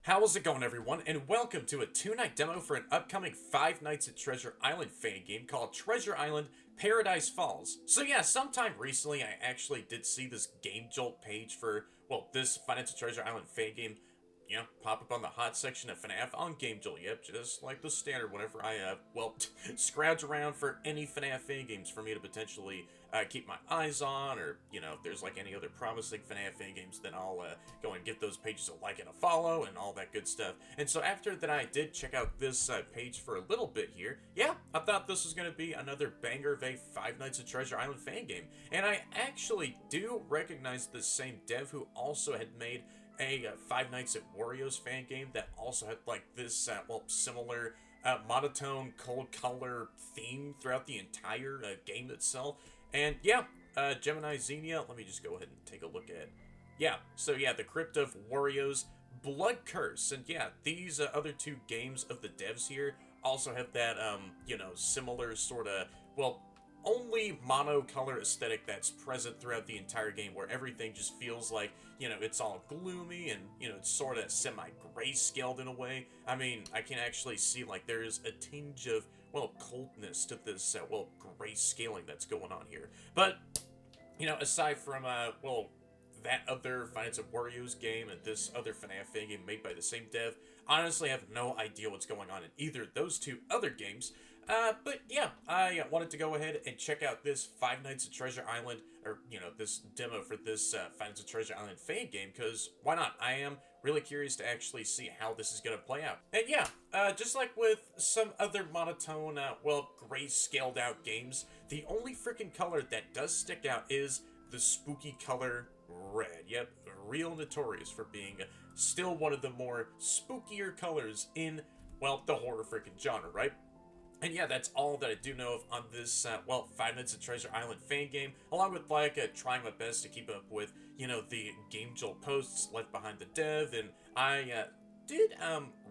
How's it going, everyone? And welcome to a 2-night demo for an upcoming 5 nights at Treasure Island fan game called Treasure Island Paradise Falls. So yeah, sometime recently I actually did see this Game Jolt page for, well, this 5 nights at Treasure Island fan game, pop up on the hot section of FNAF on Game Jolt. Yep, just like the standard whenever I, scrounge around for any FNAF fan games for me to potentially keep my eyes on, or, if there's like any other promising FNAF fan games, then I'll go and get those pages a like and a follow and all that good stuff. And so after that, I did check out this page for a little bit here. Yeah, I thought this was going to be another banger of a 5 Nights at Treasure Island fan game. And I actually do recognize the same dev who also had made a 5 Nights at Wario's fan game that also had like this, similar monotone cold color theme throughout the entire game itself. And yeah, Gemini Xenia, let me just go ahead and take a look at. Yeah, so yeah, the Crypt of Wario's Blood Curse. And yeah, these other two games of the devs here also have that, similar sort of, only monocolor aesthetic that's present throughout the entire game, where everything just feels like, it's all gloomy and, it's sort of semi-grayscaled in a way. I mean, I can actually see, like, there's a tinge of, coldness to this, grayscaling that's going on here. But, aside from, that other Five Nights at Wario's game and this other FNAF fan game made by the same dev, honestly, I have no idea what's going on in either of those two other games. But yeah, I wanted to go ahead and check out this 5 Nights at Treasure Island, or, this demo for this 5 Nights at Treasure Island fan game, because why not? I am really curious to actually see how this is going to play out. And yeah, just like with some other monotone, gray-scaled out games, the only freaking color that does stick out is the spooky color red. Yep, real notorious for being still one of the more spookier colors in, the horror freaking genre, right? And yeah, that's all that I do know of on this, 5 Nights at Treasure Island fan game, along with, trying my best to keep up with, the Game Jolt posts left behind the dev, and I, did,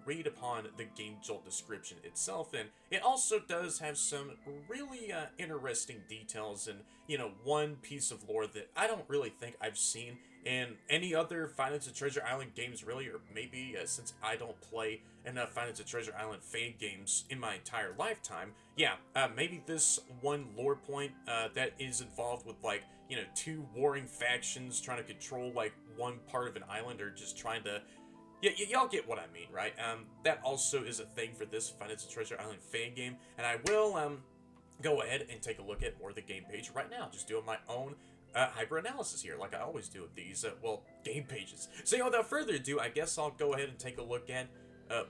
read upon the Game Jolt description itself, and it also does have some really, interesting details and, one piece of lore that I don't really think I've seen in any other 5 Nights at Treasure Island games, really, or maybe since I don't play enough 5 Nights at Treasure Island fan games in my entire lifetime, yeah, maybe this one lore point that is involved with, two warring factions trying to control, one part of an island, or just trying to, yeah, y'all get what I mean, right? That also is a thing for this 5 Nights at Treasure Island fan game, and I will, go ahead and take a look at more of the game page right now, just doing my own hyper analysis here, like I always do with these, game pages. So, without further ado, I guess I'll go ahead and take a look at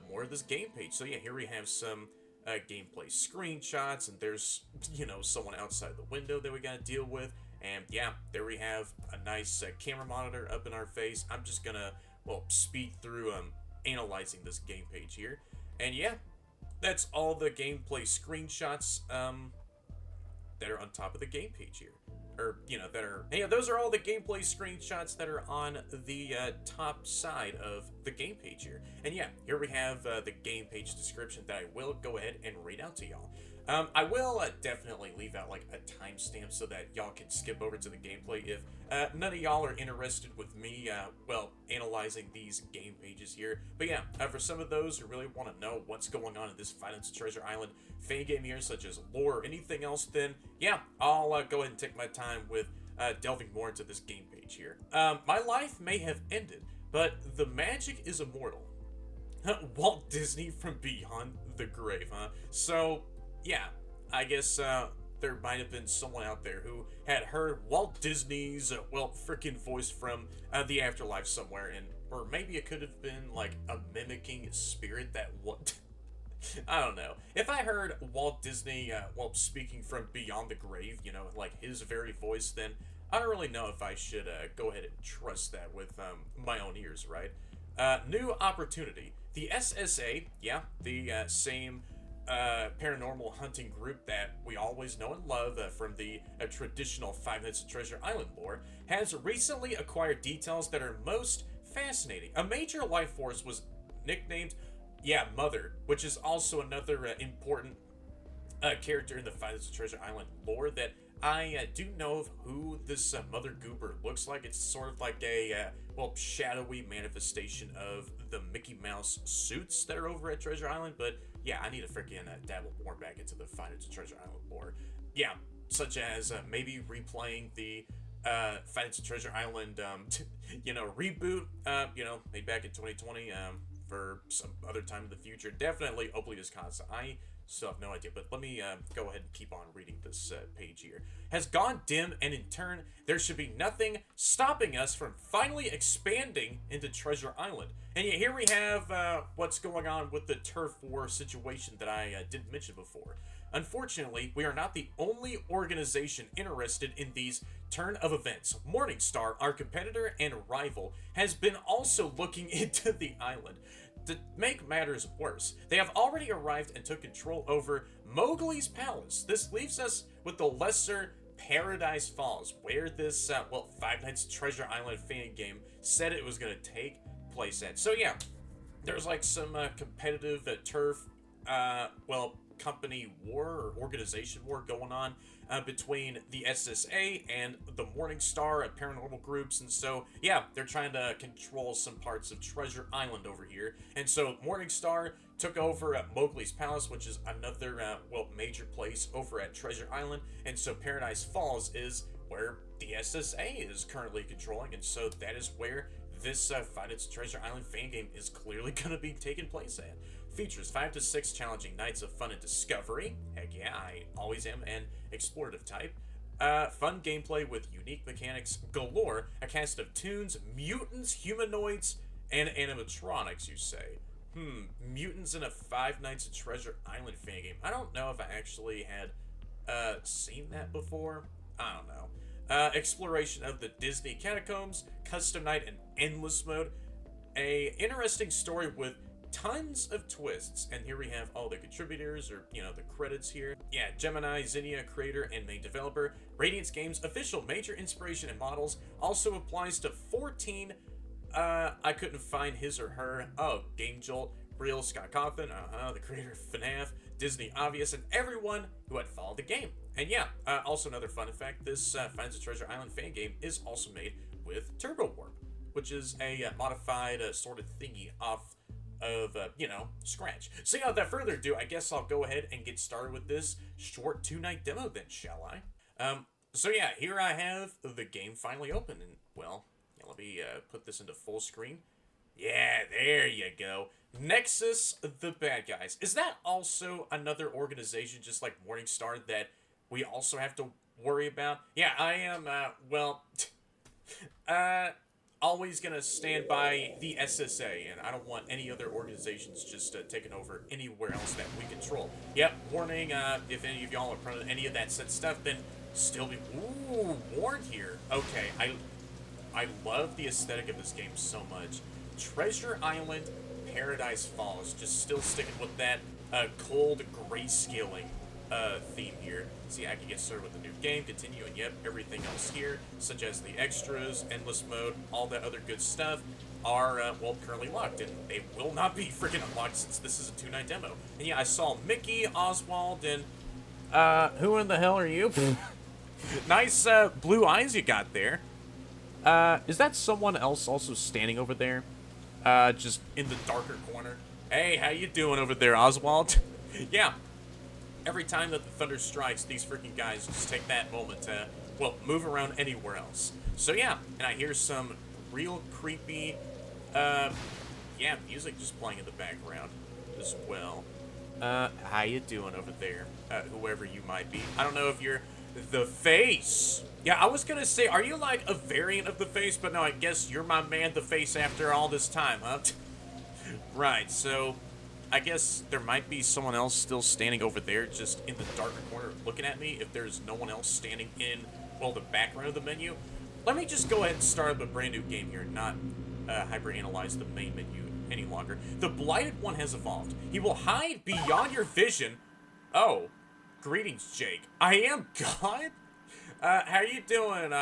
more of this game page. So, yeah, here we have some gameplay screenshots, and there's, someone outside the window that we gotta deal with. And, yeah, there we have a nice camera monitor up in our face. I'm just gonna, speed through analyzing this game page here. And, yeah, that's all the gameplay screenshots that are on top of the game page here. Or, those are all the gameplay screenshots that are on the top side of the game page here. And yeah, here we have the game page description that I will go ahead and read out to y'all. I will definitely leave out a timestamp so that y'all can skip over to the gameplay if none of y'all are interested with me, analyzing these game pages here. But yeah, for some of those who really want to know what's going on in this Five Nights at Treasure Island fan game here, such as lore or anything else, then yeah, I'll go ahead and take my time with delving more into this game page here. My life may have ended, but the magic is immortal. Walt Disney from beyond the grave, huh? So, yeah, I guess there might have been someone out there who had heard Walt Disney's, frickin' voice from the afterlife somewhere, and or maybe it could have been, a mimicking spirit that what... I don't know. If I heard Walt Disney, speaking from beyond the grave, his very voice, then I don't really know if I should go ahead and trust that with my own ears, right? New opportunity. The SSA, yeah, the same paranormal hunting group that we always know and love from the traditional 5 Nights at Treasure Island lore, has recently acquired details that are most fascinating. A major life force was nicknamed, Mother, which is also another important character in the 5 Nights at Treasure Island lore that I do know of who this Mother Goober looks like. It's sort of like a, well, shadowy manifestation of the Mickey Mouse suits that are over at Treasure Island. But yeah, I need to freaking dabble more back into the Find It to Treasure Island lore. Yeah, such as maybe replaying the Find It to Treasure Island, reboot, made back in 2020 for some other time in the future. Definitely Oakley, Wisconsin. I still have no idea, but let me go ahead and keep on reading this page here. Has gone dim, and in turn, there should be nothing stopping us from finally expanding into Treasure Island. And yet here we have what's going on with the turf war situation that I didn't mention before. Unfortunately, we are not the only organization interested in these turn of events. Morningstar, our competitor and rival, has been also looking into the island. To make matters worse, they have already arrived and took control over Mowgli's palace. This leaves us with the lesser Paradise Falls, where this, Five Nights at Treasure Island Fangame said it was going to take place at. So yeah, there's like some competitive turf, company war or organization war going on between the SSA and the Morningstar paranormal groups, and so yeah, they're trying to control some parts of Treasure Island over here. And so Morningstar took over Mowgli's palace, which is another major place over at Treasure Island, and so Paradise Falls is where the SSA is currently controlling, and so that is where this Find It to Treasure Island Fangame is clearly going to be taking place at. Features 5 to 6 challenging nights of fun and discovery. Heck yeah, I always am an explorative type. Fun gameplay with unique mechanics galore. A cast of tunes, mutants, humanoids, and animatronics, you say. Mutants in a Five Nights at Treasure Island Fangame. I don't know if I actually had seen that before. I don't know. Exploration of the Disney catacombs, custom night, and endless mode. A interesting story with tons of twists, and here we have all the contributors, or the credits here. Yeah, Gemini, Zinnia, creator and main developer. Radiance Games official major inspiration and models also applies to 14. I couldn't find his or her. Oh, Game Jolt, Real, Scott Cawthon, the creator of FNAF, Disney Obvious, and everyone who had followed the game. And yeah, also another fun fact: this Finds a Treasure Island Fangame is also made with Turbo Warp, which is a modified sort of thingy off of Scratch. So yeah, without further ado, I guess I'll go ahead and get started with this short 2-night demo then, shall I? So yeah, here I have the game finally open, and let me put this into full screen. Yeah, there you go. Nexus, the bad guys. Is that also another organization just like Morningstar that we also have to worry about? Yeah, I am, always gonna stand by the SSA, and I don't want any other organizations just taking over anywhere else that we control. Yep, warning, if any of y'all are proud of any of that said stuff, then still be warned here. Okay, I love the aesthetic of this game so much. Treasure Island, Paradise Falls, just still sticking with that cold grayscaling theme here. See, I can get started with the new game, continue, and yep, everything else here, such as the extras, endless mode, all that other good stuff, are, currently locked, and they will not be freaking unlocked since this is a 2-night demo. And yeah, I saw Mickey, Oswald, and, who in the hell are you? Nice, blue eyes you got there. Is that someone else also standing over there? Just in the darker corner? Hey, how you doing over there, Oswald? Yeah. Every time that the thunder strikes, these freaking guys just take that moment to, move around anywhere else. So yeah, and I hear some real creepy, music just playing in the background as well. How you doing over there? Whoever you might be. I don't know if you're the Face. Yeah, I was gonna say, are you like a variant of the Face? But no, I guess you're my man, the Face, after all this time, huh? Right, so I guess there might be someone else still standing over there, just in the darker corner looking at me, if there's no one else standing in, the background of the menu. Let me just go ahead and start up a brand new game here, not hyper-analyze the main menu any longer. The Blighted One has evolved. He will hide beyond your vision. Oh, greetings, Jake. I am God? How you doing,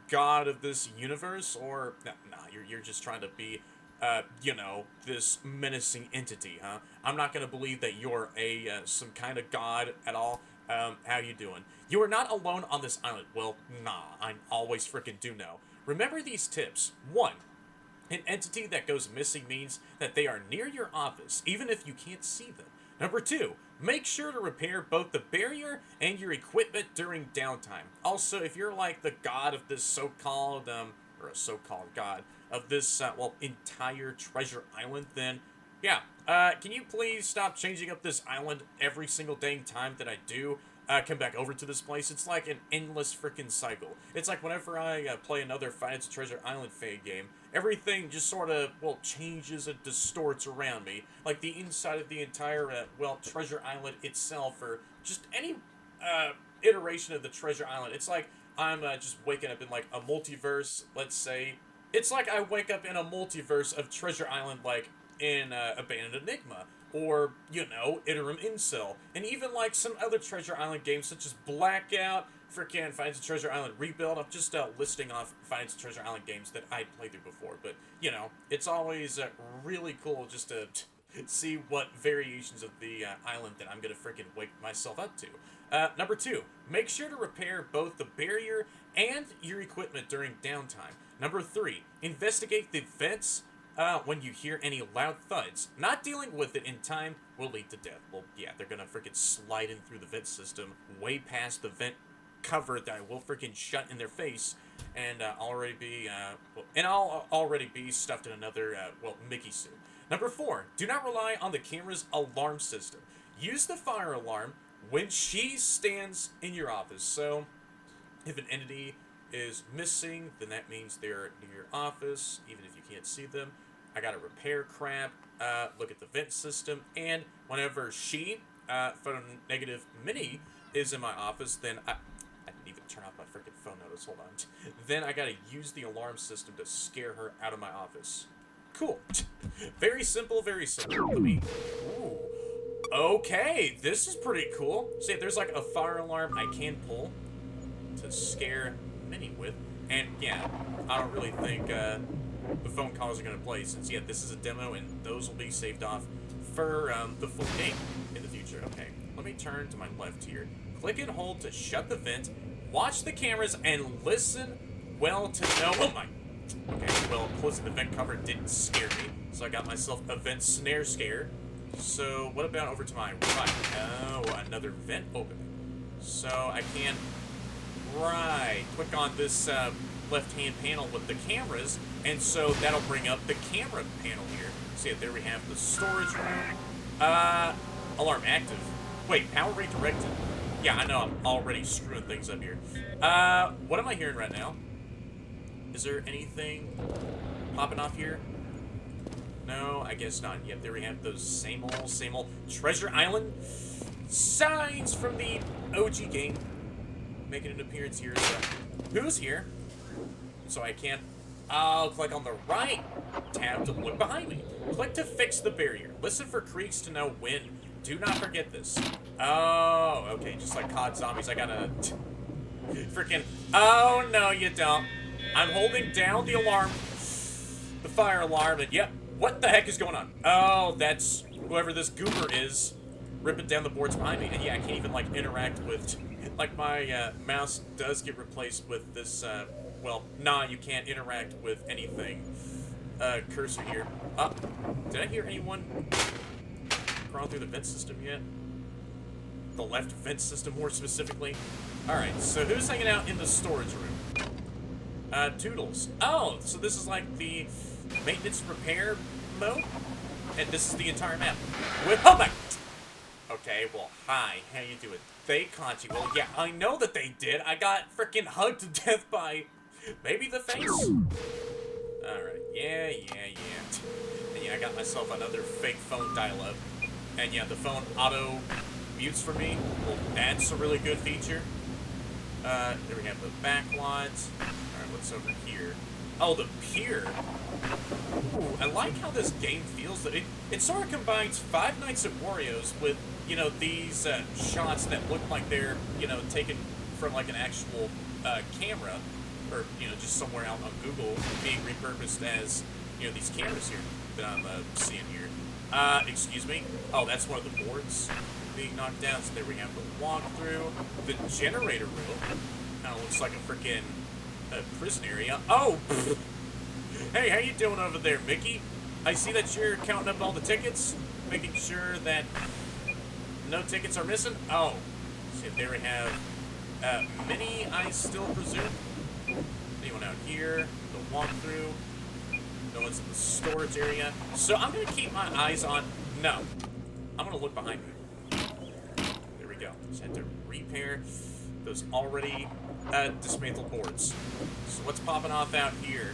God of this universe? Or, nah, you're just trying to be this menacing entity, huh? I'm not gonna believe that you're some kind of god at all. How you doing? You are not alone on this island. Well, nah, I always freaking do know. Remember these tips. 1. An entity that goes missing means that they are near your office, even if you can't see them. Number 2, make sure to repair both the barrier and your equipment during downtime. Also, if you're like the god of this so-called, or a so-called god of this, well, entire Treasure Island, then, yeah, can you please stop changing up this island every single dang time that I do come back over to this place? It's like an endless freaking cycle. It's like whenever I play another FNATI Treasure Island Fangame, everything just sort of, well, changes and distorts around me. Like the inside of the entire, well, Treasure Island itself, or just any iteration of the Treasure Island. It's like I'm just waking up in like a multiverse, let's say. It's like I wake up in a multiverse of Treasure Island, like in Abandoned Enigma, or, you know, Interim Incel, and even like some other Treasure Island games such as Blackout, freaking FNATI Treasure Island Rebuild. I'm just listing off FNATI Treasure Island games that I'd played through before, but, you know, it's always really cool just to see what variations of the island that I'm gonna freaking wake myself up to. Number 2, make sure to repair both the barrier and your equipment during downtime. Number 3, investigate the vents when you hear any loud thuds. Not dealing with it in time will lead to death. Well, yeah, they're gonna freaking slide in through the vent system, way past the vent cover that I will freaking shut in their face, and already be, I'll already be stuffed in another, well, Mickey suit. Number 4, do not rely on the camera's alarm system. Use the fire alarm when she stands in your office. So, if an entity is missing, then that means they're near your office, even if you can't see them. I gotta repair crap, look at the vent system, and whenever she, Photo Negative Mini, is in my office, then I didn't even turn off my freaking phone notice, hold on. Then I gotta use the alarm system to scare her out of my office. Cool. Very simple, very simple. Let me... Ooh. Okay, this is pretty cool. See, there's like a fire alarm I can pull to scare Minnie with. And yeah, I don't really think the phone calls are going to play, since, yeah, this is a demo and those will be saved off for the full game in the future. Okay, let me turn to my left here. Click and hold to shut the vent, watch the cameras, and listen well to know... Oh my... Okay, well, closing the vent cover didn't scare me, so I got myself a vent snare scare. So, what about over to my right? Oh, another vent opening. So, I can... Right, click on this left-hand panel with the cameras, and so that'll bring up the camera panel here. See, there we have the storage room. Alarm active. Wait, power redirected. Yeah, I know I'm already screwing things up here. What am I hearing right now? Is there anything popping off here? No, I guess not. Yep, there we have those same old Treasure Island signs from the OG game. Making an appearance here. So, who's here? So I can't... I'll click on the right tab to look behind me. Click to fix the barrier. Listen for creaks to know when. Do not forget this. Oh, okay. Just like COD Zombies, I gotta... Freaking... Oh, no, you don't. I'm holding down the alarm. The fire alarm, and yep. What the heck is going on? Oh, that's whoever this goober is ripping down the boards behind me. And yeah, I can't even, like, interact with... Like, my mouse does get replaced with this, well, nah, you can't interact with anything. Cursor here. Did I hear anyone crawl through the vent system yet? The left vent system, more specifically. Alright, so who's hanging out in the storage room? Toodles. Oh, so this is like the maintenance repair mode? And this is the entire map. Oh my... Okay, well, hi, how you doing? They caught you. Well, yeah, I know that they did. I got freaking hugged to death by maybe the face. Alright, yeah. And yeah, I got myself another fake phone dial-up. And yeah, the phone auto mutes for me. Well, that's a really good feature. There we have the backlights. Alright, what's over here? Oh, the pier. Ooh, I like how this game feels. That it sort of combines Five Nights at Wario's with, you know, these shots that look like they're, you know, taken from like an actual camera, or, you know, just somewhere out on Google, being repurposed as, you know, these cameras here that I'm seeing here. Excuse me. Oh, that's one of the boards. being knocked down. So there we have the walkthrough. The generator room. Kind of looks like a freaking prison area. Oh! Hey, how you doing over there, Mickey? I see that you're counting up all the tickets, making sure that no tickets are missing. Oh, so there we have Minnie, I still presume. Anyone out here? The walkthrough. No one's in the storage area. So I'm going to keep my eyes on... No. I'm going to look behind me. There we go. Just had to repair those already dismantled boards. So what's popping off out here?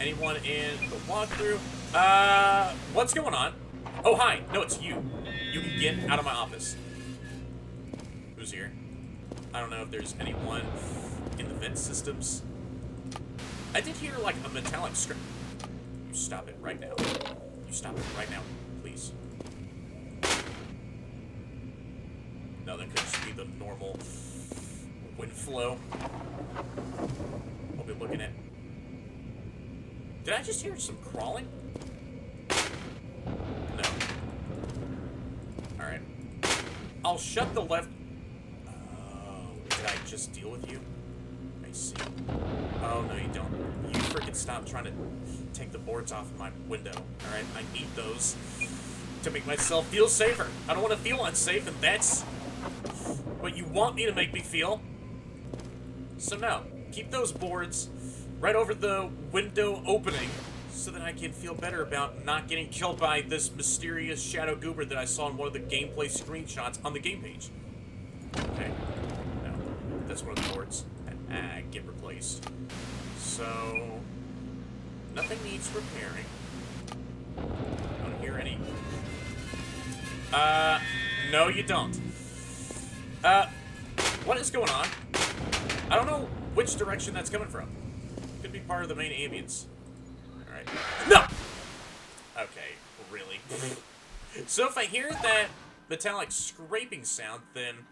Anyone in the walkthrough? What's going on? Oh, hi. No, it's you. You can get out of my office. Who's here? I don't know if there's anyone in the vent systems. I did hear, like, a metallic scratch. You stop it right now. You stop it right now, please. No, that could just be the normal wind flow. We'll be looking at... Did I just hear some crawling? No. Alright. I'll shut the left... Oh, did I just deal with you? I see. Oh, no, you don't. You freaking stop trying to take the boards off my window. Alright, I need those to make myself feel safer. I don't want to feel unsafe, and that's what you want me to make me feel. So no, keep those boards right over the window opening so that I can feel better about not getting killed by this mysterious shadow goober that I saw in one of the gameplay screenshots on the game page. Okay. No. That's one of the boards. Get replaced. So... Nothing needs repairing. I don't hear any... No you don't. What is going on? I don't know which direction that's coming from. Could be part of the main ambience. Alright. No! Okay, really? So if I hear that metallic scraping sound, then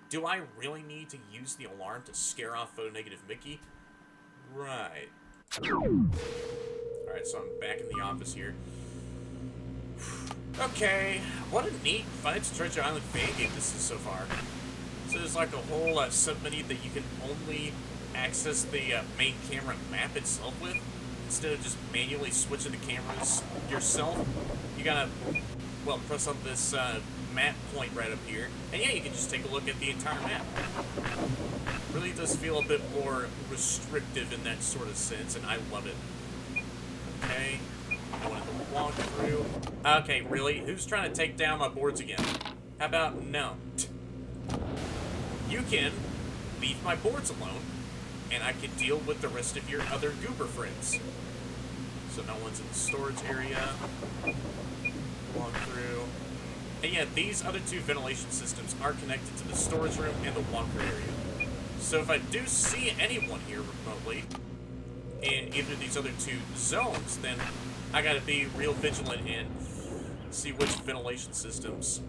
do I really need to use the alarm to scare off photo-negative Mickey? Right. Alright, so I'm back in the office here. Okay, what a neat FNATI Treasure Island Fangame this is so far. So there's like a whole submenu that you can only access the main camera map itself with, instead of just manually switching the cameras yourself. You gotta, well, press on this map point right up here, and yeah, you can just take a look at the entire map. Really does feel a bit more restrictive in that sort of sense, and I love it. Okay, I wanted to walk through. Okay, really? Who's trying to take down my boards again? How about no? You can leave my boards alone, and I can deal with the rest of your other goober friends. So no one's in the storage area. Walk through. And yeah, these other two ventilation systems are connected to the storage room and the walker area. So if I do see anyone here remotely in either of these other two zones, then I gotta be real vigilant and see which ventilation systems.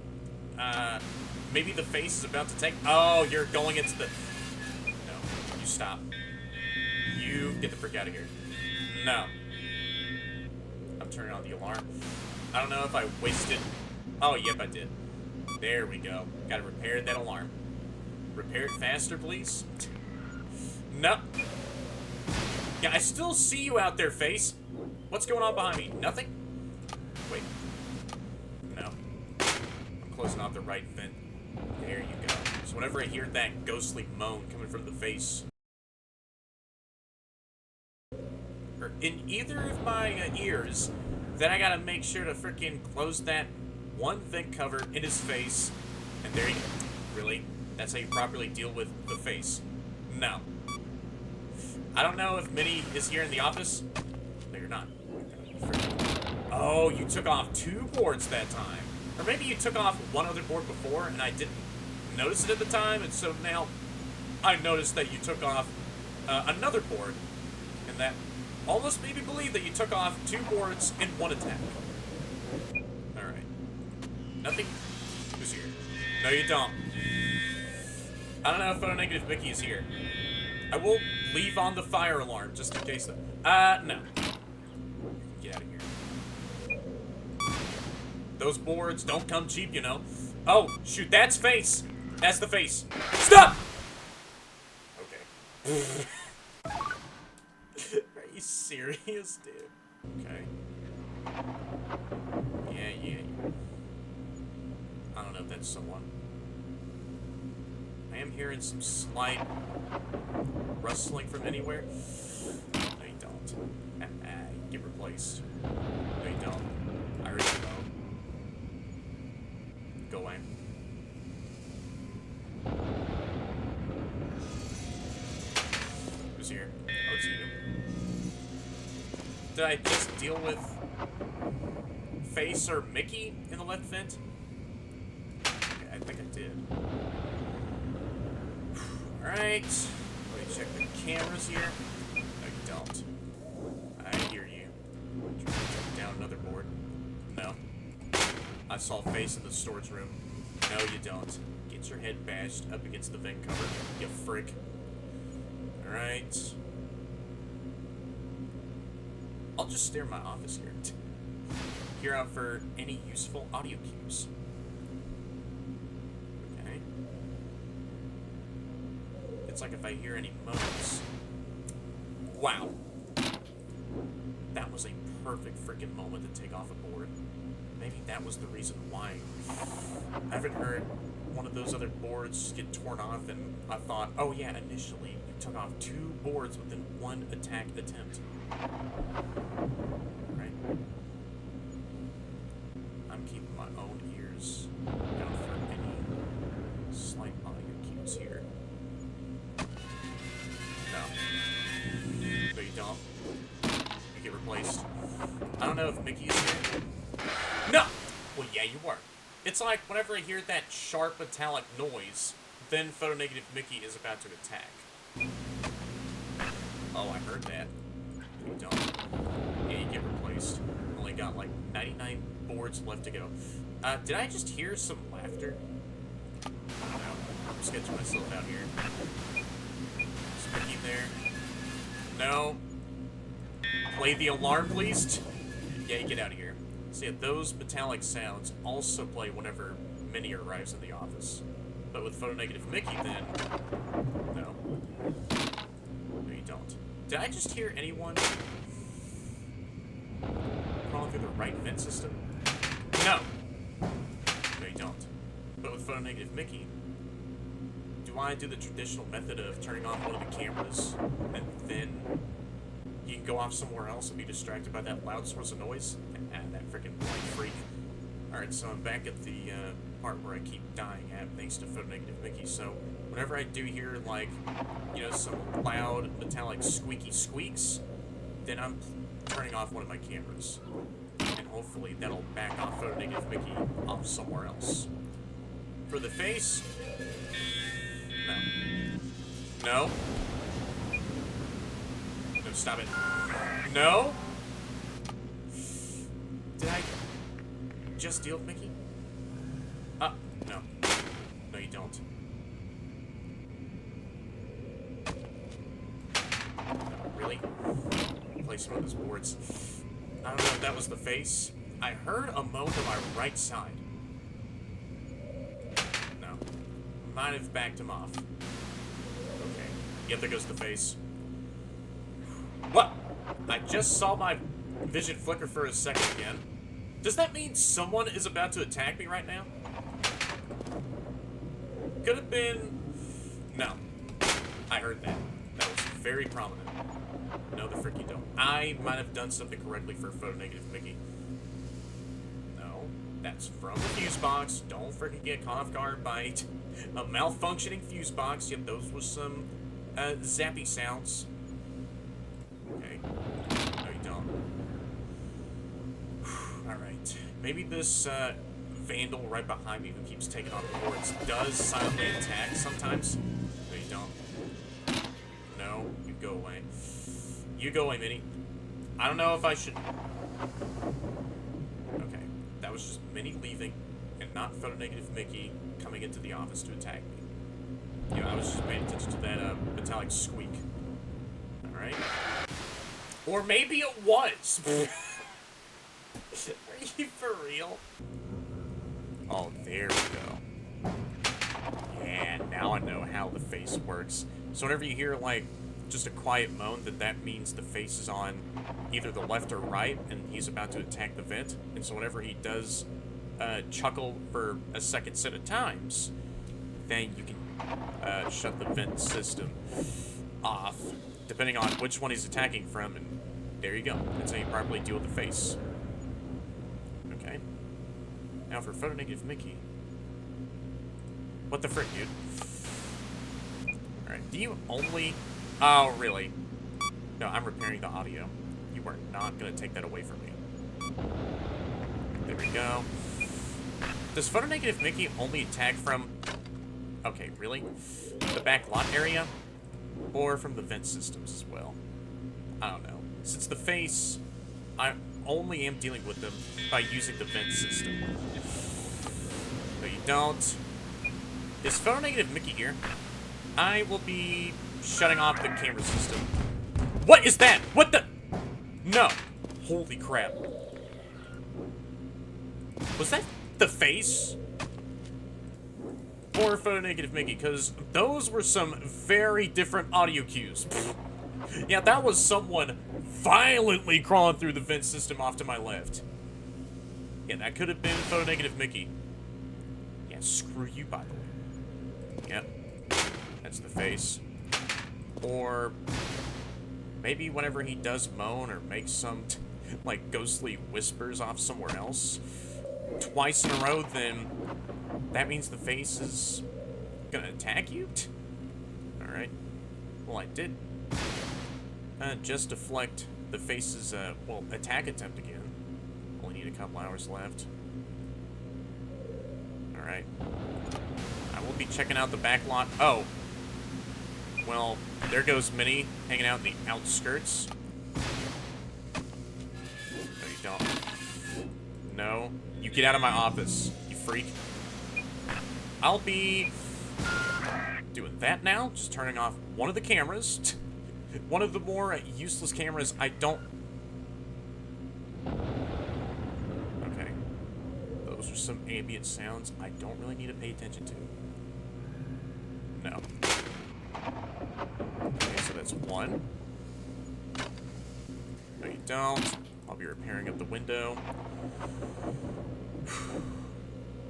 Maybe the face is about to take... Oh, you're going into the... No, you stop. You get the frick out of here. No. I'm turning on the alarm. I don't know if I wasted... Oh, yep, I did. There we go. Gotta repair that alarm. Repair it faster, please. No. Yeah, I still see you out there, face. What's going on behind me? Nothing? Wait. No. I'm closing off the right vent. There you go. So whenever I hear that ghostly moan coming from the face, or in either of my ears, then I gotta make sure to freaking close that one vent cover in his face. And there you go. Really? That's how you properly deal with the face? No. I don't know if Minnie is here in the office. No, you're not. Oh, you took off two boards that time. Or maybe you took off one other board before and I didn't notice it at the time, and so now I noticed that you took off another board, and that almost made me believe that you took off two boards in one attack. Alright. Nothing? Who's here? No, you don't. I don't know if photo-negative Mickey is here. I will leave on the fire alarm, just in case though. No. Get out of here. Those boards don't come cheap, you know. Oh, shoot, that's face. That's the face. Stop! Okay. Are you serious, dude? Okay. Yeah. I don't know if that's someone. I am hearing some slight rustling from anywhere. No, you don't. Get replaced. No, you don't. I already know. Go away. Who's here? Oh, it's you. Did I just deal with Face or Mickey in the left vent? Okay, I think I did. Alright. Let me check the cameras here. No, you don't. I hear you. Trying to take down another board. No. I saw Face in the storage room. No, you don't. Get your head bashed up against the vent cover, you frick. Alright. I'll just stare in my office here. Hear out for any useful audio cues. Okay. It's like if I hear any moans. Wow. That was a perfect freaking moment to take off a board. Maybe that was the reason why. I haven't heard one of those other boards get torn off, and I thought, oh yeah, initially you took off 2 boards within 1 attack attempt. Right? I'm keeping my own ears out for any slight audio cues here. No. No, you don't. You get replaced. I don't know if Mickey is here. No! Well, yeah, you are. It's like whenever I hear that sharp metallic noise, then photonegative Mickey is about to attack. Oh, I heard that. You don't. Yeah, you get replaced. Only got like 99 boards left to go. Did I just hear some laughter? I don't know. I'm sketching myself out here. Is Mickey there? No. Play the alarm, please. Yeah, get out of here. So yeah, those metallic sounds also play whenever Minnie arrives in the office. But with photonegative Mickey, then... No. No, you don't. Did I just hear anyone crawling through the right vent system? No! No, you don't. But with photonegative Mickey, do I do the traditional method of turning off one of the cameras, and then you can go off somewhere else and be distracted by that loud source of noise? That freaking blind freak. Alright, so I'm back at the part where I keep dying at, thanks to photonegative Mickey. So whenever I do hear, like, you know, some loud metallic squeaky squeaks, then I'm turning off one of my cameras. And hopefully that'll back off photonegative Mickey off somewhere else. For the face... No. No. No, stop it. No? Did I just deal with Mickey? No. No, you don't. No, really? Place one of those boards. I don't know if that was the face. I heard a moan to my right side. No. Might have backed him off. Okay. Yep, there goes the face. What? I just saw my vision flicker for a second again. Does that mean someone is about to attack me right now? Could have been... No. I heard that. That was very prominent. No, the frick you don't. I might have done something correctly for photonegative Mickey. No. That's from the fuse box. Don't freaking get caught off guard by a malfunctioning fuse box. Yep, those were some zappy sounds. Okay. No, you don't. Alright. Maybe this vandal right behind me who keeps taking off the boards does silently attack sometimes. No, you don't. No, you go away. You go away, Minnie. I don't know if I should... Okay. That was just Minnie leaving and not photonegative Mickey coming into the office to attack me. You know, I was just paying attention to that metallic squeak. Alright. Or maybe it was. Are you for real? Oh, there we go. Yeah, now I know how the face works. So whenever you hear, like, just a quiet moan, that means the face is on either the left or right, and he's about to attack the vent. And so whenever he does chuckle for a second set of times, then you can shut the vent system off, depending on which one he's attacking from, and there you go. That's how you properly deal with the face. Okay. Now for photo negative Mickey. What the frick, dude? Alright, do you only... Oh, really? No, I'm repairing the audio. You are not going to take that away from me. There we go. Does photo negative Mickey only attack from... Okay, really? The back lot area? Or from the vent systems as well? I don't know. Since the face, I only am dealing with them by using the vent system. No, you don't. Is photo negative Mickey here? I will be shutting off the camera system. What is that? What the? No. Holy crap. Was that the face? Or photo negative Mickey? Because those were some very different audio cues. Yeah, that was someone violently crawling through the vent system off to my left. Yeah, that could have been photo negative Mickey. Yeah, screw you, by the way. Yep, that's the face. Or maybe whenever he does moan or make some like ghostly whispers off somewhere else twice in a row, then that means the face is gonna attack you. All right. Well, I did just deflect the face's well, attack attempt again. Only need a couple hours left. All right. I will be checking out the back lot. Oh. Well, there goes Minnie hanging out in the outskirts. No, you don't. No. You get out of my office, you freak. I'll be doing that now. Just turning off one of the cameras. One of the more useless cameras I don't... Okay. Those are some ambient sounds I don't really need to pay attention to. No. Okay, so that's one. No, you don't. I'll be repairing up the window.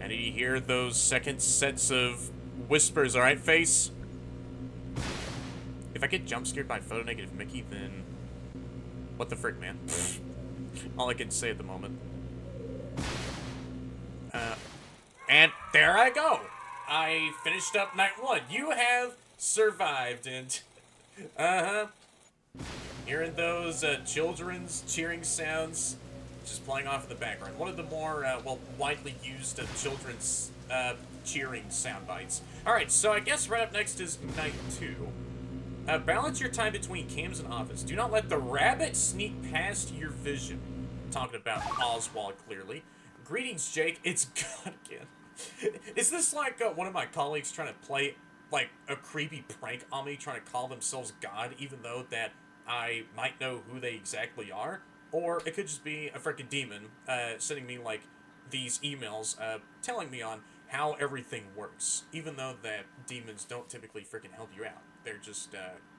And you hear those second sets of whispers, alright, face? If I get jump scared by photo negative Mickey, then what the frick, man? All I can say at the moment. And there I go. I finished up night one. You have survived, and hearing those children's cheering sounds just playing off in the background. One of the more well, widely used children's cheering sound bites. All right, so I guess right up next is night two. Balance your time between cams and office. Do not let the rabbit sneak past your vision. Talking about Oswald, clearly. Greetings, Jake. It's God again. Is this like one of my colleagues trying to play like a creepy prank on me, trying to call themselves God, even though that I might know who they exactly are? Or it could just be a freaking demon sending me like these emails telling me on how everything works, even though that demons don't typically freaking help you out. They're just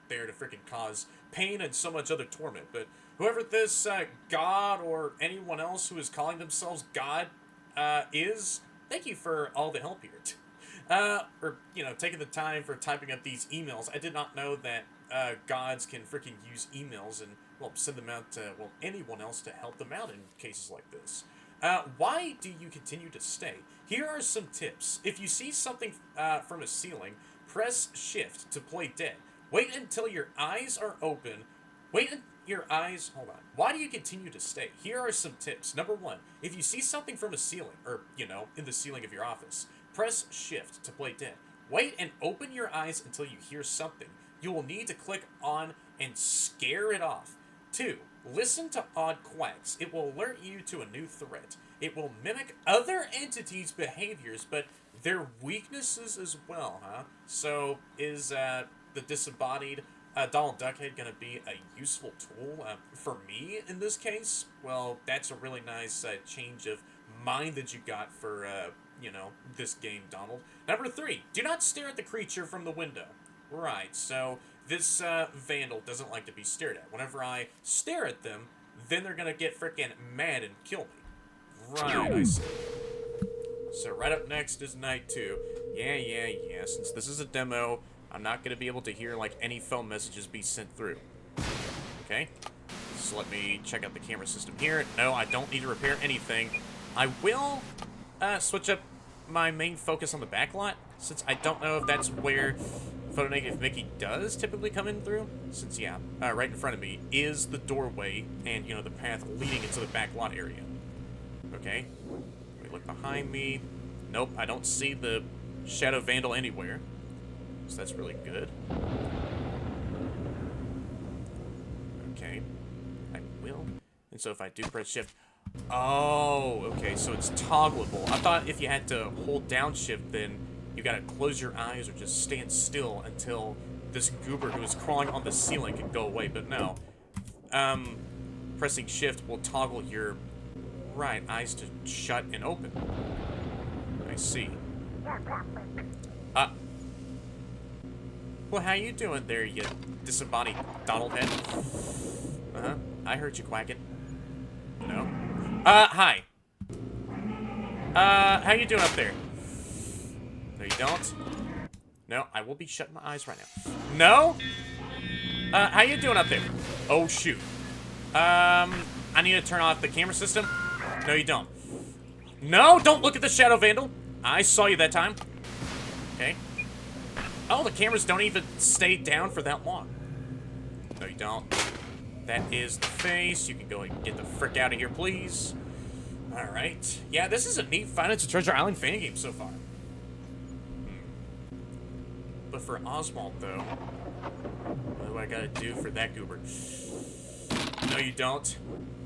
there to freaking cause pain and so much other torment. But whoever this God or anyone else who is calling themselves God is, thank you for all the help here. Or, you know, taking the time for typing up these emails. I did not know that gods can freaking use emails and, well, send them out to, well, anyone else to help them out in cases like this. Why do you continue to stay? Here are some tips. If you see something from a ceiling, press shift to play dead. Wait until your eyes are open. Hold on. Why do you continue to stay? Here are some tips. Number one, if you see something from a ceiling, or, you know, in the ceiling of your office, press shift to play dead. Wait and open your eyes until you hear something. You will need to click on and scare it off. 2. Listen to odd quacks. It will alert you to a new threat. It will mimic other entities' behaviors, but their weaknesses as well, huh? So, is the disembodied Donald Duckhead going to be a useful tool for me in this case? Well, that's a really nice change of mind that you got for, you know, this game, Donald. Number 3, do not stare at the creature from the window. Right, so this vandal doesn't like to be stared at. Whenever I stare at them, then they're gonna get freaking mad and kill me. Right, I see. So right up next is night 2. Yeah. Since this is a demo, I'm not gonna be able to hear, like, any phone messages be sent through. Okay? So let me check out the camera system here. No, I don't need to repair anything. I will switch up my main focus on the back lot, since I don't know if that's where Photonegative Mickey does typically come in through. Since, yeah, right in front of me is the doorway and, you know, the path leading into the back lot area. Okay. Let me look behind me. Nope, I don't see the Shadow Vandal anywhere. So that's really good. Okay. I will. And so if I do press shift... Oh, okay, so it's toggleable. I thought if you had to hold down shift, then you gotta close your eyes or just stand still until this goober who is crawling on the ceiling can go away, but no. Pressing shift will toggle your eyes to shut and open. I see. Well, how you doing there, you disembodied Donald head? Uh-huh. I heard you quacking. No. Hi. How you doing up there? No, you don't? No, I will be shutting my eyes right now. No? How you doing up there? Oh, shoot. I need to turn off the camera system. No, you don't. No, don't look at the Shadow Vandal. I saw you that time. Okay. Oh, the cameras don't even stay down for that long. No, you don't. That is the face. You can go and get the frick out of here, please. Alright. Yeah, this is a neat Five Nights at Treasure Island Fangame so far. But for Oswald, though, what do I gotta do for that goober? No, you don't.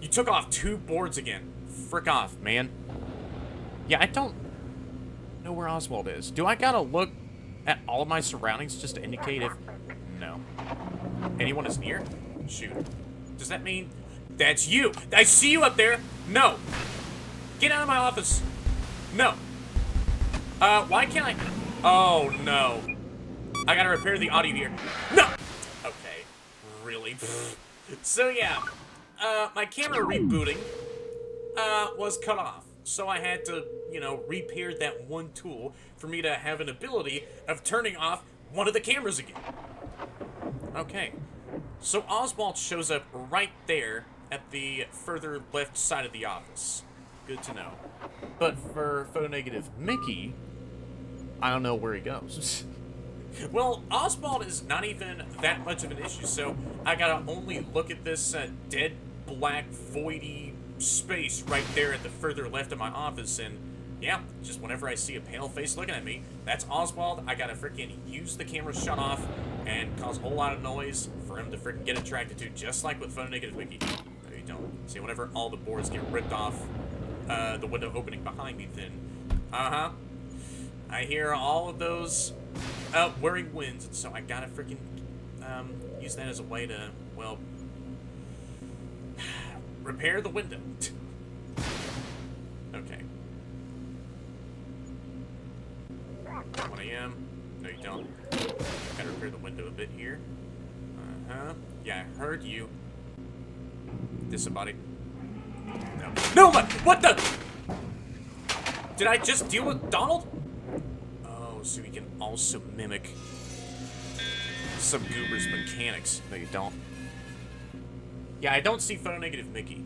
You took off 2 boards again. Frick off, man. Yeah, I don't know where Oswald is. Do I gotta look at all of my surroundings just to indicate if... No. Anyone is near? Shoot. Does that mean... That's you! I see you up there! No! Get out of my office! No! Why can't I... Oh, no. I gotta repair the audio here. No! Okay. Really? So, yeah. My camera rebooting, was cut off. So I had to, you know, repair that one tool for me to have an ability of turning off one of the cameras again. Okay. So Oswald shows up right there at the further left side of the office. Good to know. But for Photonegative Mickey, I don't know where he goes. Well, Oswald is not even that much of an issue, so I gotta only look at this dead, black, voidy space right there at the further left of my office, and yeah, just whenever I see a pale face looking at me, that's Oswald. I gotta freaking use the camera shut off and cause a whole lot of noise for him to freaking get attracted to, just like with Photonegative Mickey. No, you don't. See, whenever all the boards get ripped off the window opening behind me, then, I hear all of those whirring winds, and so I gotta freaking use that as a way to, well, repair the window. Okay. 1 a.m. No, you don't. Gotta repair the window a bit here. Yeah, I heard you. Disembodied. No. No, but what the? Did I just deal with Donald? Oh, so he can also mimic some goober's mechanics. No, you don't. Yeah, I don't see Photonegative Mickey.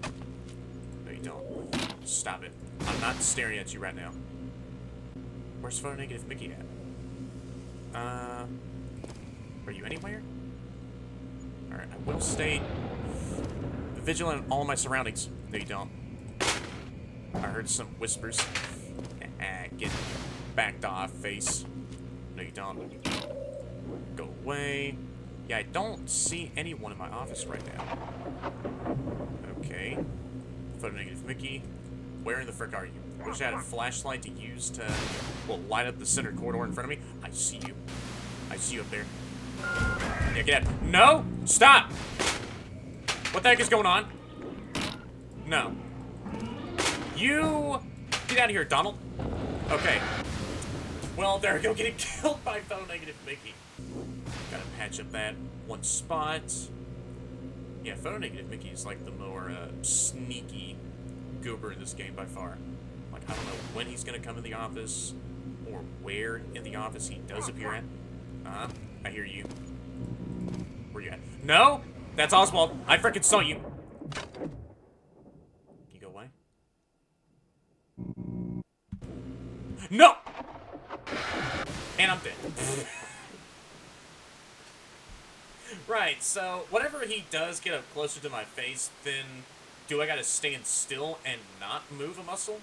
No, you don't. Stop it. I'm not staring at you right now. Where's Photonegative Mickey at? Are you anywhere? Alright, I will stay vigilant in all my surroundings. No, you don't. I heard some whispers. Get backed off, face. No, you don't. Go away. Yeah, I don't see anyone in my office right now. Okay. Photonegative Mickey. Where in the frick are you? Wish I had a flashlight to use to, well, light up the center corridor in front of me. I see you. I see you up there. Yeah, get out. No! Stop! What the heck is going on? No. You... Get out of here, Donald. Okay. Well, there we go, getting killed by photo negative Mickey. Gotta patch up that one spot. Yeah, photo negative Mickey is like the more sneaky goober in this game by far. Like, I don't know when he's gonna come in the office or where in the office he does appear at. I hear you. Where you at? No! That's Oswald. I freaking saw you. Can you go away? No! And I'm dead. Right, so whenever he does get up closer to my face, then do I gotta stand still and not move a muscle?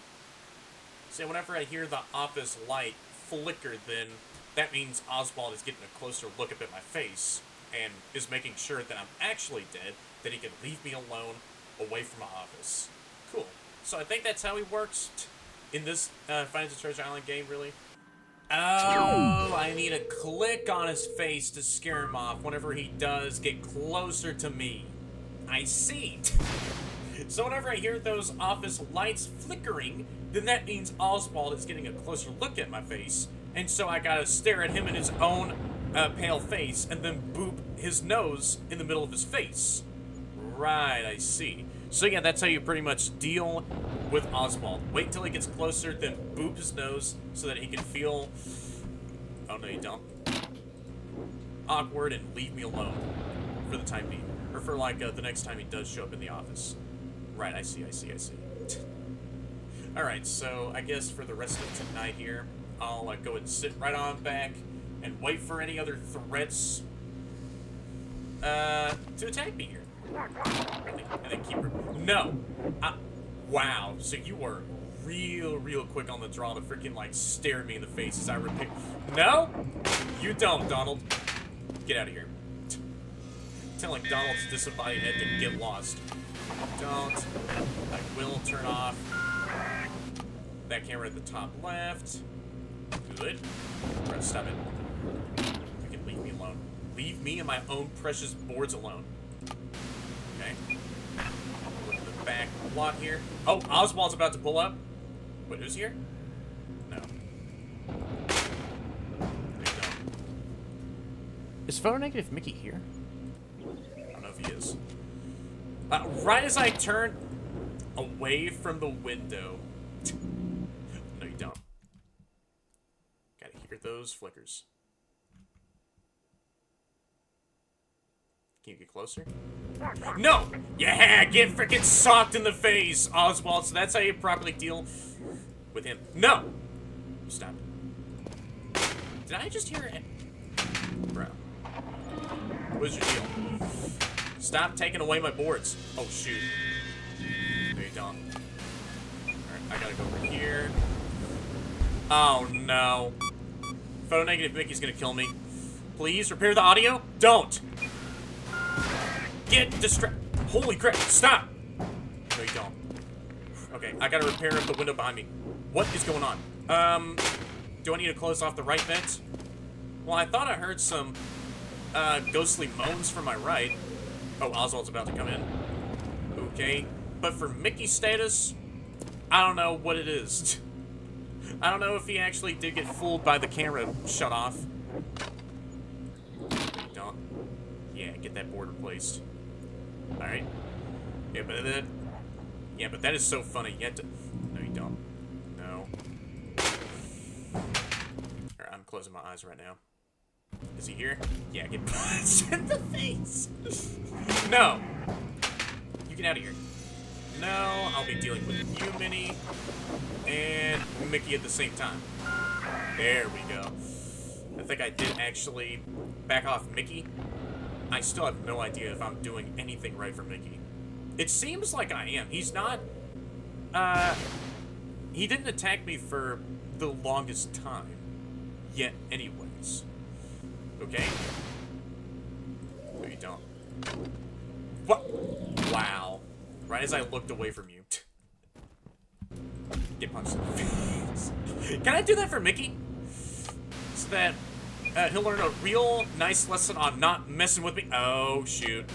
So whenever I hear the office light flicker, then that means Oswald is getting a closer look up at my face and is making sure that I'm actually dead, that he can leave me alone away from my office. Cool. So I think that's how he works in this Final Treasure Island game, really. Oh, I need to click on his face to scare him off whenever he does get closer to me. I see. So whenever I hear those office lights flickering, then that means Oswald is getting a closer look at my face, and so I gotta stare at him in his own pale face, and then boop his nose in the middle of his face. Right, I see. So yeah, that's how you pretty much deal with Oswald. Wait until he gets closer, then boop his nose so that he can feel... Oh, no, you don't. Awkward, and leave me alone for the time being. Or for, like, the next time he does show up in the office. Right, I see. Alright, so I guess for the rest of tonight here, I'll go ahead and sit right on back and wait for any other threats to attack me here. Really? And then keep... No! Wow, so you were real quick on the draw to freaking, like, stare me in the face as I repeat. No! You don't, Donald. Get out of here. Telling Donald's disembodied head to get lost. Don't. I will turn off that camera at the top left. Good. Right, stop it. You can leave me alone. Leave me and my own precious boards alone. Okay. Look at the back block here. Oh, Oswald's about to pull up. Wait, who's here? No. Is photo negative Mickey here? I don't know if he is. Right as I turn away from the window. No, you don't. Gotta hear those flickers. Can you get closer? No! Yeah, get freaking socked in the face, Oswald. So that's how you properly deal with him. No! Stop it. Did I just hear it? Bro. What's your deal? Stop taking away my boards. Oh, shoot. No, you don't. Alright, I gotta go over here. Oh, no. Photo negative Mickey's gonna kill me. Please, repair the audio? Don't! Get distracted. Holy crap, stop! No, you don't. Okay, I gotta repair the window behind me. What is going on? Do I need to close off the right vent? Well, I thought I heard some, ghostly moans from my right. Oh, Oswald's about to come in. Okay. But for Mickey's status, I don't know what it is. I don't know if he actually did get fooled by the camera shut off. Don't. Yeah, get that board replaced. Alright. Yeah, but that is so funny. You have to... No, you don't. No. Alright, I'm closing my eyes right now. Is he here? Yeah, get punched in the face. No. You get out of here. No, I'll be dealing with you, Minnie, and Mickey at the same time. There we go. I think I did actually back off Mickey. I still have no idea if I'm doing anything right for Mickey. It seems like I am. He's not... He didn't attack me for the longest time. Yet, anyways. Okay? No, you don't. What? Wow. Right as I looked away from you. Get punched in the face. Can I do that for Mickey? So that he'll learn a real nice lesson on not messing with me. Oh, shoot.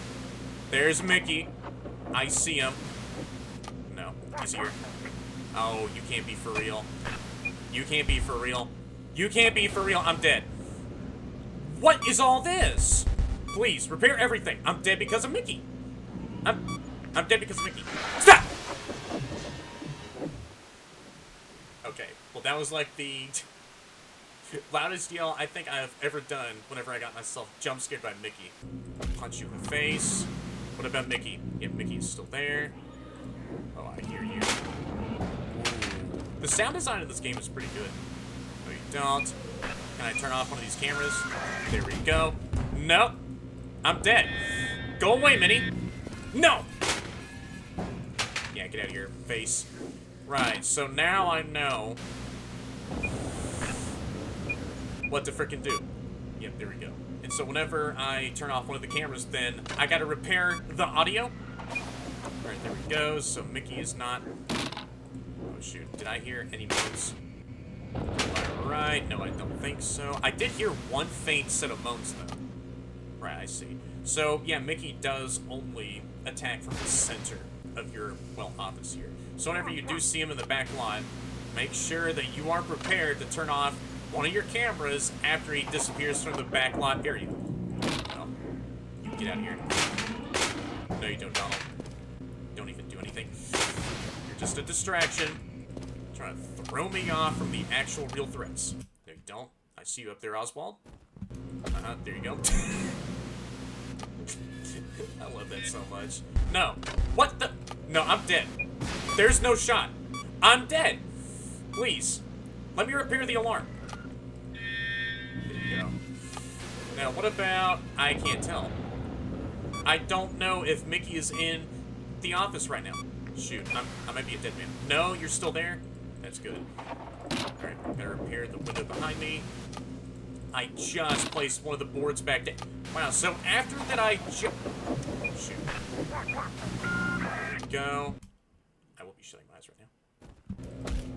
There's Mickey. I see him. No, he's here. Oh, you can't be for real. You can't be for real. You can't be for real. I'm dead. What is all this? Please, repair everything. I'm dead because of Mickey. I'm dead because of Mickey. Stop! Okay, well that was like the loudest yell I think I've ever done whenever I got myself jump scared by Mickey. Punch you in the face. What about Mickey? Yeah, Mickey is still there. Oh, I hear you. Ooh. The sound design of this game is pretty good. No, you don't. Can I turn off one of these cameras? There we go. Nope. I'm dead. Go away, Minnie. No! Yeah, get out of your face. Right, so now I know what to frickin' do. Yep, there we go. And so whenever I turn off one of the cameras, then I gotta repair the audio. Alright, there we go. So Mickey is not... Oh, shoot. Did I hear any moans? Alright, no, I don't think so. I did hear one faint set of moans, though. Right, I see. So, yeah, Mickey does only attack from the center of your, well, office here. So whenever you do see him in the back line, make sure that you are prepared to turn off one of your cameras after he disappears from the back lot area. No. You get out of here. No, you don't, Donald. Don't even do anything. You're just a distraction. Trying to throw me off from the actual real threats. No, you don't. I see you up there, Oswald. There you go. I love that so much. No. What the? No, I'm dead. There's no shot. I'm dead. Please. Let me repair the alarm. There you go. Now, what about... I can't tell. I don't know if Mickey is in the office right now. Shoot, I might be a dead man. No, you're still there? That's good. Alright, gotta repair the window behind me. I just placed one of the boards back down. Wow, so after that I shoot. There we go. I will be shutting my eyes right now.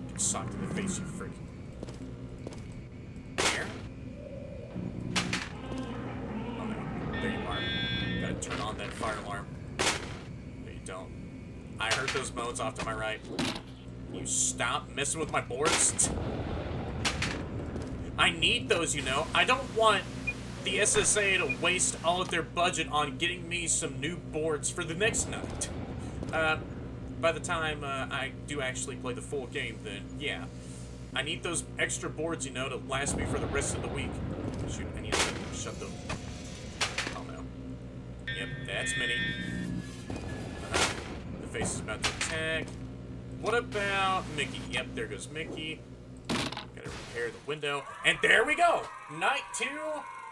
Get socked in the face, you freak. There? Oh no. There you are. Gotta turn on that fire alarm. No, you don't. I heard those moans off to my right. You stop messing with my boards? I need those, you know. I don't want the SSA to waste all of their budget on getting me some new boards for the next night. By the time I do actually play the full game, then yeah. I need those extra boards, you know, to last me for the rest of the week. Shoot, I need to shut them. Oh no. Yep, that's Minnie. The face is about to attack. What about Mickey? Yep, there goes Mickey. Gotta repair the window. And there we go! Night 2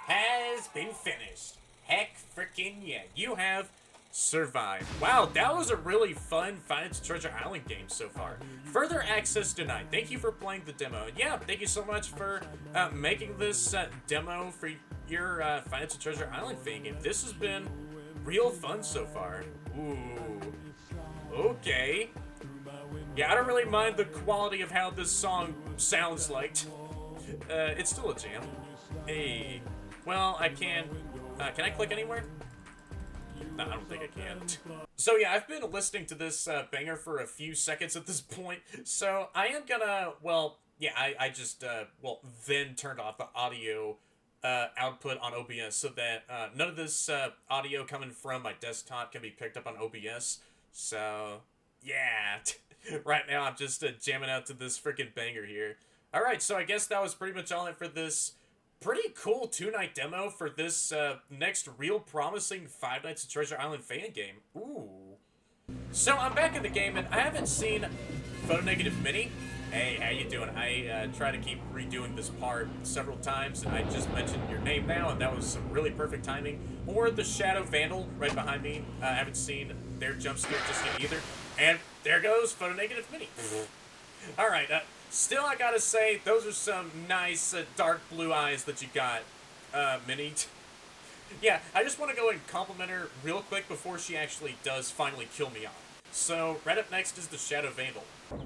has been finished. Heck frickin' yeah. You have survived. Wow, that was a really fun Five Nights at Treasure Island game so far. Further access denied. Thank you for playing the demo. Yeah, thank you so much for making this demo for your Five Nights at Treasure Island Fangame. This has been real fun so far. Ooh. Okay. Yeah, I don't really mind the quality of how this song sounds like. It's still a jam. Hey. Well, I can I click anywhere? No, I don't think I can. So yeah, I've been listening to this banger for a few seconds at this point, so I am gonna, well, yeah, I just, then turned off the audio output on OBS so that none of this audio coming from my desktop can be picked up on OBS, so, yeah. Right now, I'm just jamming out to this freaking banger here. Alright, so I guess that was pretty much all it for this pretty cool 2-night demo for this next real promising Five Nights at Treasure Island Fangame. Ooh. So I'm back in the game, and I haven't seen Photo Negative Minnie. Hey, how you doing? I try to keep redoing this part several times, and I just mentioned your name now, and that was some really perfect timing. Or the Shadow Vandal right behind me. I haven't seen their jump scare just yet either. And there goes Photo Negative Minnie. Alright, still I gotta say, those are some nice dark blue eyes that you got, Minnie. Yeah, I just want to go and compliment her real quick before she actually does finally kill me off. So, right up next is the Shadow Vandal.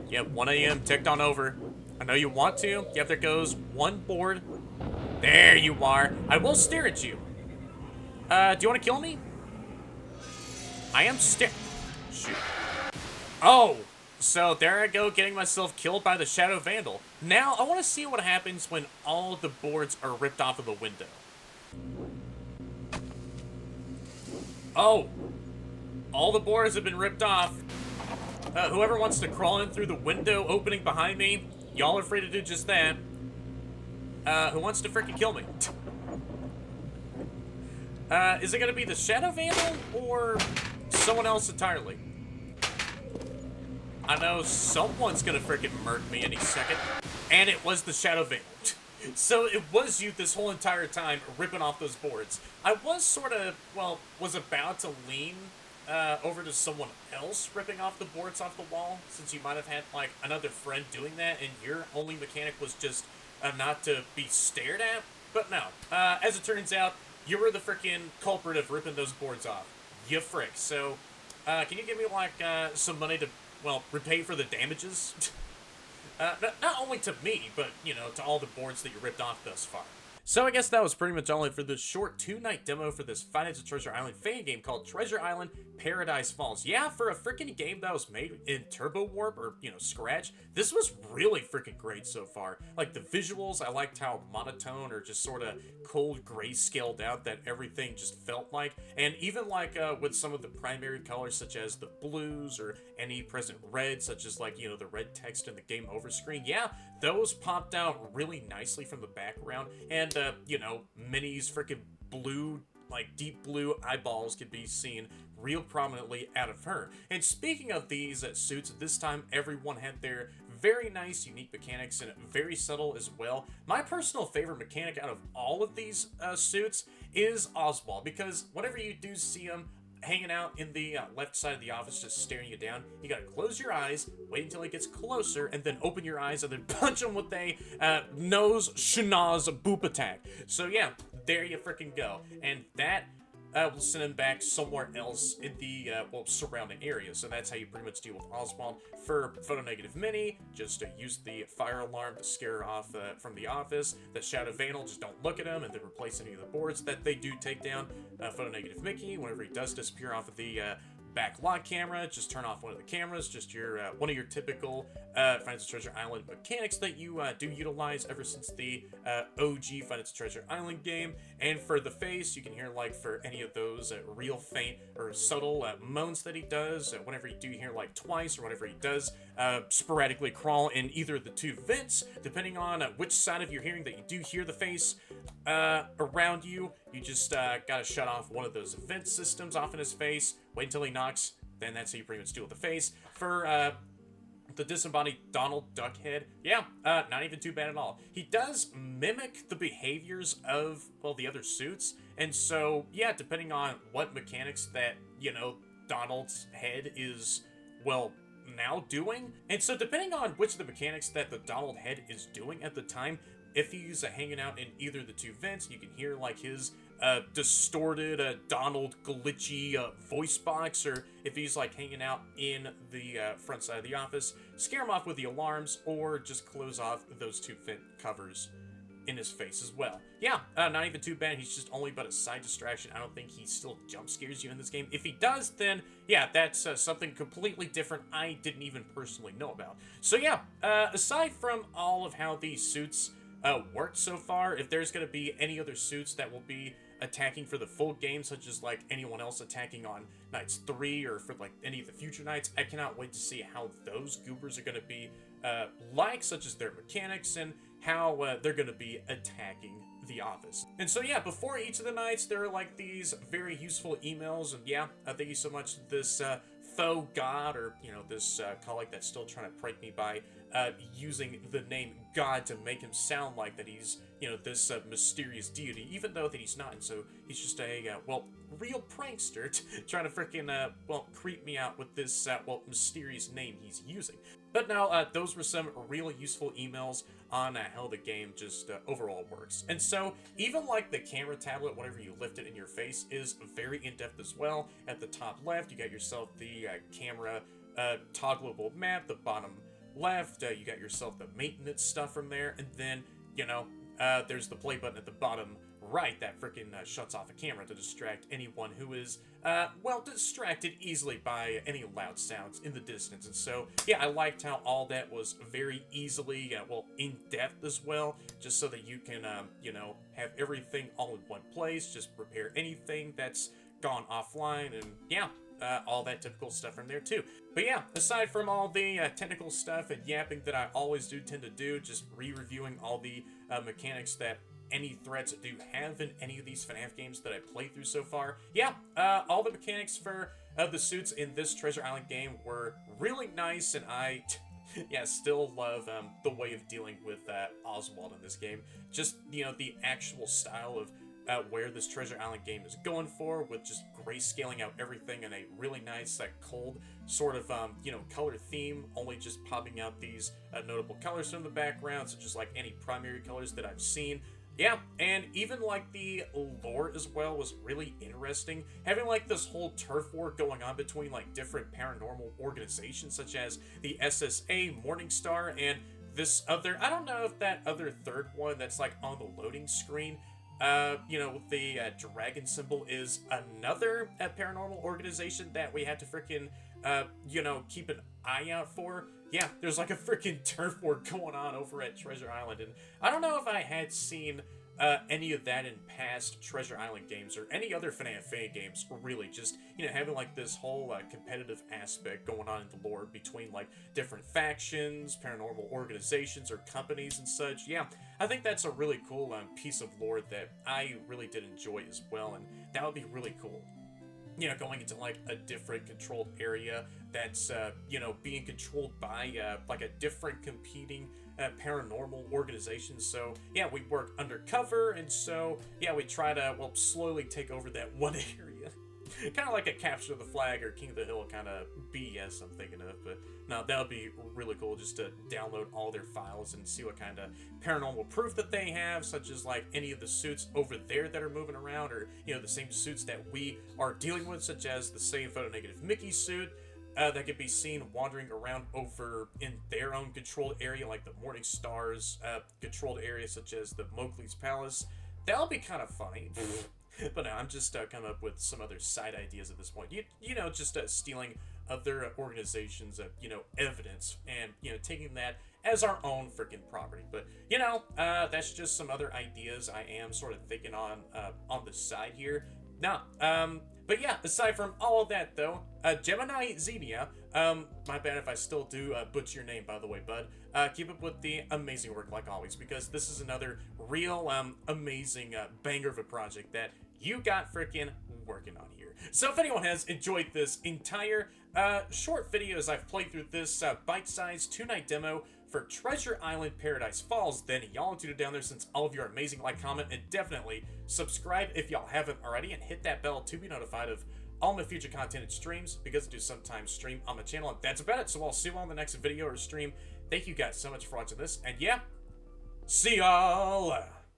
Yep, 1 a.m. ticked on over. I know you want to. Yep, there goes one board. There you are. I will stare at you. Do you want to kill me? I am Shoot. Oh, So there I go, getting myself killed by the Shadow Vandal. Now, I want to see what happens when all of the boards are ripped off of the window. Oh, all the boards have been ripped off. Whoever wants to crawl in through the window opening behind me, y'all are free to do just that. Who wants to freaking kill me? Is it gonna be the Shadow Vandal or someone else entirely? I know someone's gonna freaking murder me any second. And it was the Shadow Vandal. So it was you this whole entire time ripping off those boards. I was sort of, well, was about to lean over to someone else ripping off the boards off the wall, since you might have had, like, another friend doing that, and your only mechanic was just not to be stared at. But no, as it turns out, you were the freaking culprit of ripping those boards off. You frick. So, can you give me, like, some money to, well, repay for the damages? Not only to me, but, you know, to all the boards that you ripped off thus far. So I guess that was pretty much all it for this short 2-night demo for this Five Nights at Treasure Island fan game called Treasure Island Paradise Falls. Yeah, for a freaking game that was made in Turbo Warp, or, you know, Scratch, this was really freaking great so far. Like, the visuals, I liked how monotone or just sort of cold gray-scaled out that everything just felt like. And even, like, with some of the primary colors, such as the blues or any present red, such as, like, you know, the red text in the game over screen. Yeah, those popped out really nicely from the background. And you know, Minnie's freaking blue, like deep blue eyeballs could be seen real prominently out of her. And speaking of these suits, this time everyone had their very nice, unique mechanics and very subtle as well. My personal favorite mechanic out of all of these suits is Oswald, because whenever you do see him hanging out in the left side of the office, just staring you down, you gotta close your eyes, wait until he gets closer, and then open your eyes, and then punch him with a nose schnoz boop attack. So yeah, there you freaking go. And that will send him back somewhere else in the, well, surrounding area. So that's how you pretty much deal with Oswald. For Photo Negative Minnie, just use the fire alarm to scare her off from the office. The Shadow Vandal, just don't look at him, and then replace any of the boards that they do take down. Photo Negative Mickey, whenever he does disappear off of the back lot camera, just turn off one of the cameras, just your one of your typical Five Nights at Treasure Island mechanics that you do utilize ever since the OG Five Nights at Treasure Island game. And for the face, you can hear, like, for any of those real faint or subtle moans that he does, whenever you do hear, like, twice, or whenever he does sporadically crawl in either of the two vents, depending on which side of your hearing that you do hear the face around you, you just gotta shut off one of those vent systems off in his face, wait until he knocks, then that's how you pretty much deal with the face. For the disembodied Donald Duckhead, yeah, not even too bad at all. He does mimic the behaviors of, well, the other suits, and so, yeah, depending on what mechanics that, you know, Donald's head is, well, now doing, and so depending on which of the mechanics that the Donald head is doing at the time, if he's hanging out in either of the two vents, you can hear, like, his distorted Donald glitchy voice box, or if he's, like, hanging out in the front side of the office, scare him off with the alarms, or just close off those two vent covers in his face as well. Yeah, not even too bad. He's just only but a side distraction. I don't think he still jump scares you in this game. If he does, then yeah, that's something completely different I didn't even personally know about. So yeah, aside from all of how these suits worked so far, if there's going to be any other suits that will be attacking for the full game, such as, like, anyone else attacking on nights 3 or for, like, any of the future nights, I cannot wait to see how those goobers are going to be like, such as their mechanics and how they're going to be attacking the office. And so yeah, before each of the nights, there are, like, these very useful emails, and yeah, thank you so much to this faux god, or, you know, this colleague that's still trying to prank me by using the name God to make him sound like that he's, you know, this mysterious deity, even though that he's not. And so he's just a, well, real prankster trying to freaking, well, creep me out with this, well, mysterious name he's using. But now, those were some real useful emails on how the game just overall works. And so, even like the camera tablet, whenever you lift it in your face, is very in-depth as well. At the top left, you got yourself the camera toggleable map. The bottom left, you got yourself the maintenance stuff from there. And then, you know, there's the play button at the bottom Right, that freaking shuts off a camera to distract anyone who is, well, distracted easily by any loud sounds in the distance. And so, yeah, I liked how all that was very easily, well, in depth as well, just so that you can, you know, have everything all in one place, just repair anything that's gone offline, and yeah, all that typical stuff from there too. But yeah, aside from all the technical stuff and yapping that I always do tend to do, just re-reviewing all the mechanics that any threats do have in any of these FNAF games that I played through so far. Yeah, all the mechanics for the suits in this Treasure Island game were really nice, and I yeah, still love the way of dealing with Oswald in this game. Just, you know, the actual style of where this Treasure Island game is going for, with just grayscaling out everything in a really nice, cold sort of, you know, color theme, only just popping out these notable colors from the background, such as like any primary colors that I've seen. Yeah, and even like the lore as well was really interesting. Having like this whole turf war going on between like different paranormal organizations, such as the SSA, Morningstar, and this other, I don't know if that other third one that's like on the loading screen, you know, with the dragon symbol is another paranormal organization that we had to freaking, you know, keep an eye out for. Yeah, there's like a freaking turf war going on over at Treasure Island, and I don't know if I had seen any of that in past Treasure Island games or any other FNAF fan games, really. Just, you know, having like this whole competitive aspect going on in the lore between like different factions, paranormal organizations, or companies and such. Yeah, I think that's a really cool piece of lore that I really did enjoy as well, and that would be really cool. You know, going into like a different controlled area that's, you know, being controlled by like a different competing paranormal organization. So yeah, we work undercover, and so yeah, we try to, well, slowly take over that one area. Kind of like a capture the flag or King of the Hill kind of BS I'm thinking of, but no, that would be really cool just to download all their files and see what kind of paranormal proof that they have, such as like any of the suits over there that are moving around, or, you know, the same suits that we are dealing with, such as the same photonegative Mickey suit that could be seen wandering around over in their own controlled area, like the Morningstar's controlled area, such as the Mowgli's Palace. That'll be kind of funny. But no, I'm just coming up with some other side ideas at this point. You know, just stealing other organizations' you know, evidence, and, you know, taking that as our own freaking property. But, you know, that's just some other ideas I am sort of thinking on the side here. Nah, but yeah, aside from all of that, though, Gemini Xenia, my bad if I still do butcher your name, by the way, bud. Keep up with the amazing work, like always, because this is another real, amazing banger of a project that you got freaking working on here. So if anyone has enjoyed this entire short video as I've played through this bite-sized 2-night demo for Treasure Island Paradise Falls, then y'all do it down there, since all of you are amazing. Like, comment, and definitely subscribe if y'all haven't already, and hit that bell to be notified of all my future content and streams, because I do sometimes stream on my channel. And that's about it, so I'll see you all in the next video or stream. Thank you guys so much for watching this, and yeah, see y'all!